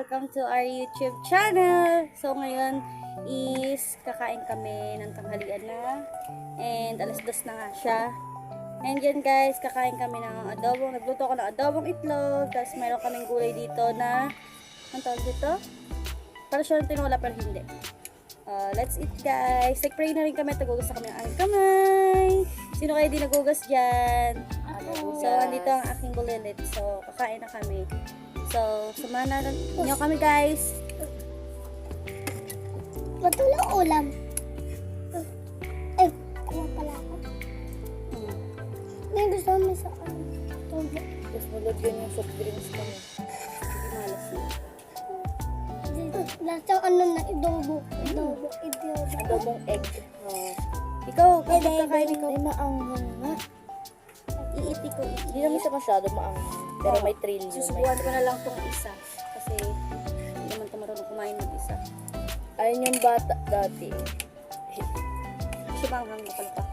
welcome to our YouTube channel. So ngayon is kakain kami ng tanghalian na and alas 2 na nga siya. And yan guys, kakain kami ng adobong, nagluto ko ng adobong itlog, tapos mayroon kaming gulay dito na, ang tawag dito? Para siya ng tinola pero hindi. Let's eat guys. Pray na rin kami, tagugas na kami ng aming kamay. Sino kaya di nagugas dyan? So, andito ang aking bulilit. So, kakain na kami. So, samahan na nyo kami guys. Matulang ulam. Ay, kuha pala ako. May gusto mo sa tubo. Tapos malagyan yung soft drinks kami. Hindi malas na. Lahat yung ano na idobo. Adobong egg. Ikaw, kakain ikaw. Ay, maanghang nga. Iiti ko. Hindi naman siya masyado maanghang. Pero may thrill yun. Susubuhan ko na lang tong isa. Kasi hindi naman ito marunong kumain ng isa. Ayun yung bata dati. Kasi manghang na pala pa.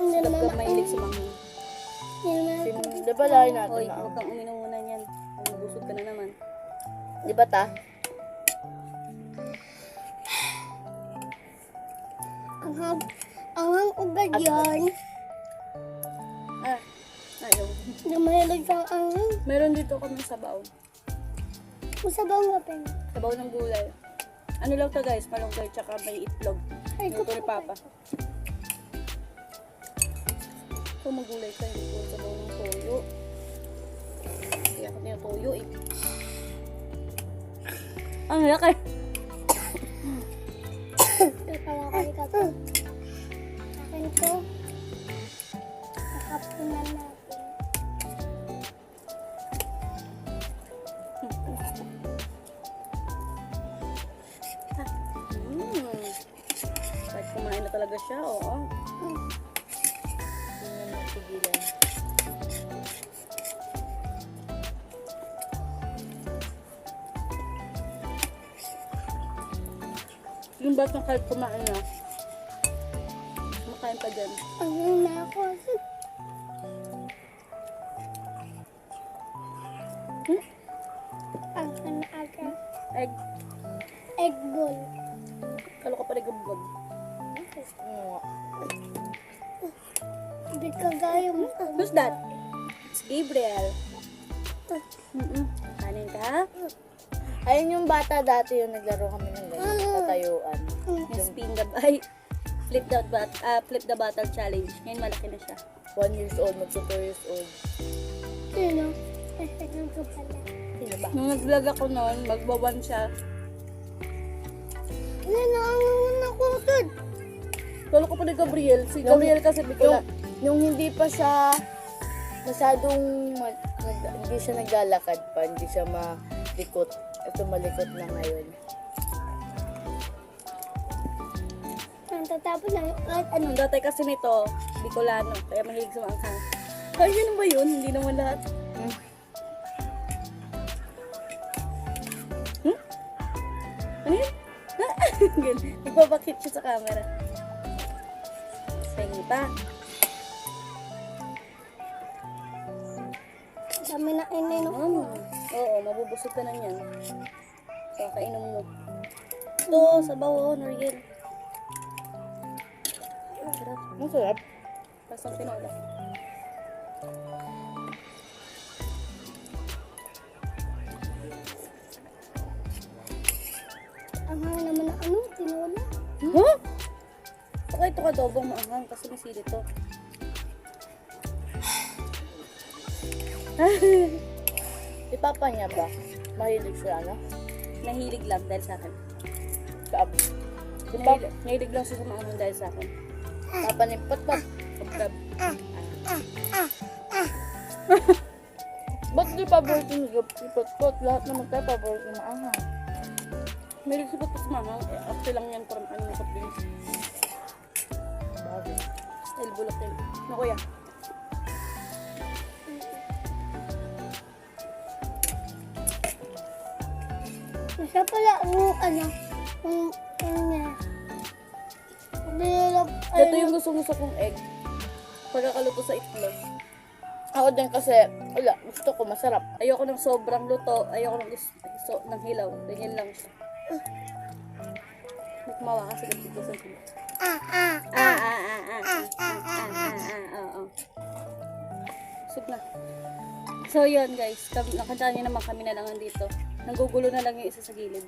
Hindi naman Huwag kang mahilig sa manghang. Di ba lahat natin Hoy, maanghang? huwag kang uminom muna niyan. Busog ka na naman. Di ba ta? Ang ugad yan. Ayaw. Hindi mahilig kang anghang. Meron dito kami sabaw. Masabaw nga pa yun. Sabaw ng gulay. Ano lang to guys, malunggay tsaka may itlog. Ay, Luto ni Papa. Kung magulay ka, hindi ko sabaw ng toyo. Kaya ako na yung toyo eh. Ang laki! Nakawakan ka to. Akin to. Nakapunan natin. Kahit kumain na talaga siya, oo. Hindi na matigilan. Yung batang kahit kumain na, kumakain pa dyan. Anghang na ako. Anghang na aga. Egg, Egg bowl. kalo ka pa rin gabag. Hindi ka gaya mo. Who's that? It's Gabriel. Kanin ka? Ayun yung bata dati yung naglaro kami ng ganyan. Tatayuan. Yung spin the flip the bottle challenge. Ngayon malaki na siya. 1 years old, magto 2 years old. Sino? Nagtagal ko pala. Sino ba? Nung nag-vlog ako noon, magbawan siya. Ano, anghang ako agad. Kalo ko pa ni Gabriel. Si Gabriel kasi bigla. Yung hindi pa siya masyadong hindi siya naglalakad pa, hindi siya malikot. Ito malikot na ngayon. Tatapos lang. At Ano, dati kasi nito, Bicolano. Kaya mahilig sa maanghang. Ay, yun ba yun? Hindi naman lahat. Ano yun? Nagpapakit siya sa camera. Pengi pa. dami na ininom. Oo, mabubusog ka na yan. So, kainom mo. Ito, sabaw, Noriel. Sarap. Masarap. Pasang tinola. Anghang naman na ano, tinola. Huh? Saka ito kadobong maanghang kasi may sili to. Si Papa niya ba? Mahilig siya, ano? Nahilig lang dahil sa akin. Kaab. Si Papa, Nahilig lang siya sa maanghang dahil sa akin. Papa ni Pat. Pagkab. Ba't di paborito ni Pat? Lahat naman tayo paborito ng maanghang. Mahilig siya pa sa maanghang. After lang yan parang ano sa place. Bagay. Style bulok din. Ano kuya? Siya pala, ano, niya. Ito yung gusto kong egg. Pagkakaluto sa itlog. Ako din kasi, wala, gusto ko masarap. Ayoko ng sobrang luto. Ayoko ng hilaw. Ganyan lang siya. Kumawa kasi dito sa hilaw. Oo. Sug na. So, yun guys. Nakanta niyo naman kami na lang dito. Nanggugulo na lang yung isa sa gilid.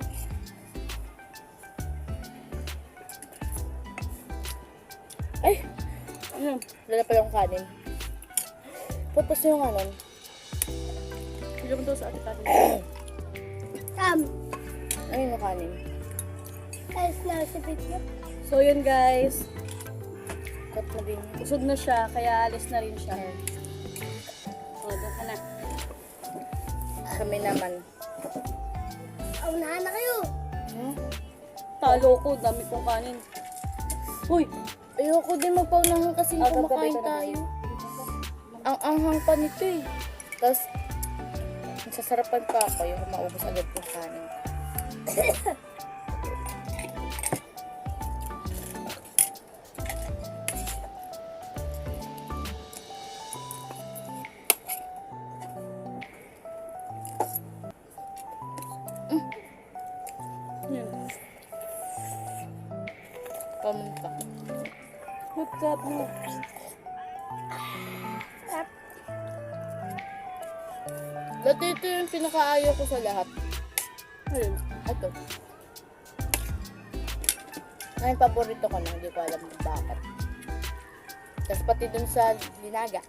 Ay, Ayun. wala pa yung kanin. Pagpas yung kanin. Hindi mo to sa ating kanin. Ayun yung kanin. Ayos na si video. So, yun guys. Cut na din. Usog na siya. Kaya alis na rin siya. O, doon ka na. Kami naman. Unahan na kayo. Hmm? Talo ko. Dami kong kanin. Uy! Ayoko din magpaunahan kasi Ah, kumakain gagawin ko na tayo. Ang anghang pa nito eh. Tapos, nasasarapan pa ako yung maubos agad yung kanin. Yun. Pamunta. What's up, mo? Dati ito yung pinakaayaw ko sa lahat. Ayun. Ito. Ngayon, paborito ko na. Hindi ko alam kung bakit. Tapos pati dun sa linaga.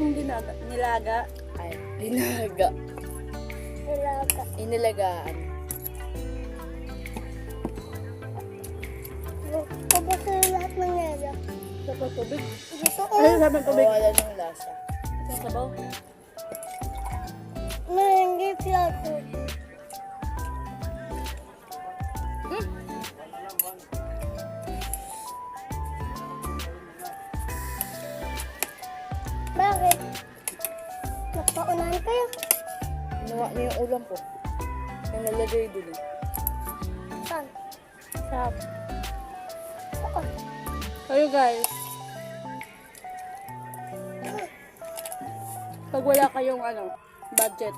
Yung nilaga. Ay, linaga. Ilaga. Inilagaan. Tapos na lahat ng yelo. Sa tubig. Gusto ko. Ayun, sabi ng tubig. Wala ng lasa. Sa sabaw. Hindi plato. Bakit? Nagpaunahan kayo. Ginawa niya yung ulam ko. Yung nalagay dun eh. Saan? Sarap. Saan? Kayo guys. Pag wala kayong budget.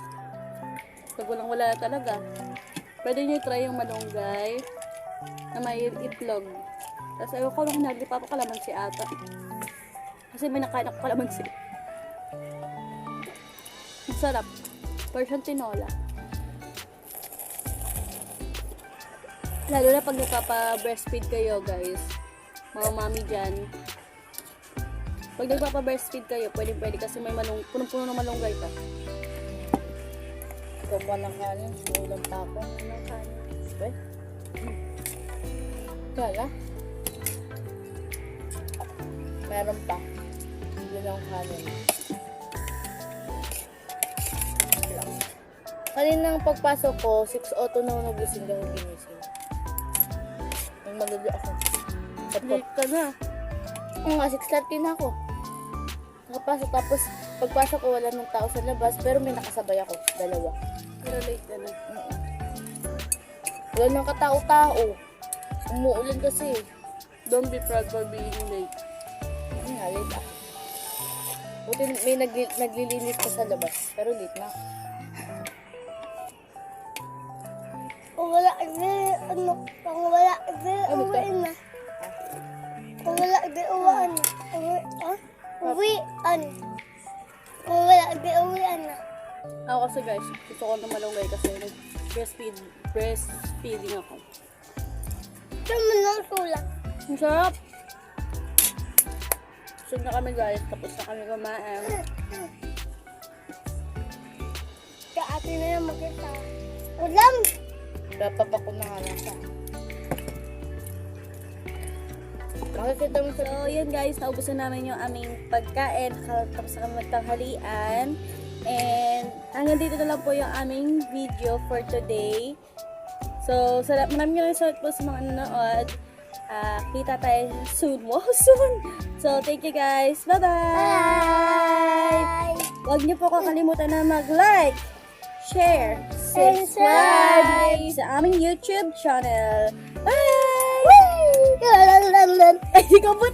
Pag wala talaga. Pwede nyo try yung malunggay na may itlog. Tapos ayaw ko nung nagpapakalamansi ata. Kasi may nakain ako kalamansi. Ang sarap. Version tinola. Lalo na pag nagpapa-breastfeed kayo, guys. Mga mami dyan. Pag nagpapa-breastfeed kayo, pwede kasi may punong-puno ng malunggay pa. Ikaw ba ng kanin? Ulam pa ako. Anong kanin? Okay? Kala? Meron pa. Yun ang kanin. Kaninang pagpasok ko, 6:02 na nagising daw ginising. Nung magulo ako. Late ka na. Oo nga, 6:30 na ako. Nakapasok, tapos pagpasok ko wala ng tao sa labas, pero may nakasabay ako, 2. Pero late ka na. Wala nang katao-tao. Umuulan kasi. Don't be proud for being late. Ano nga, late ako. Buti may naglilinis pa sa labas, pero late na. Kung wala, kung wala, uwiin na. Kung wala, uwian na. Uwian. Kung wala, uwian na. Ako kasi guys, gusto ko na malunggay kasi breastfeeding ako. Saan mo nang sulat? Ang sarap! Busog na kami guys, tapos na kami kumain. Kaati na yung mag-isa. Ulam! Dapat ako na nga lang siya. Makikita mo sa... So yun guys, naubusan namin yung aming pagkain, tapos na kami magtanghalian. And hanggang dito na lang po yung aming video for today. So, maraming salamat po sa mga nanonood. Kita tayo soon. Wow, soon! So, thank you guys. Bye-bye! Bye! Huwag niyo po kakalimutan na mag-like, share, subscribe sa aming YouTube channel. Bye! Lalalala. Ay, ikaw po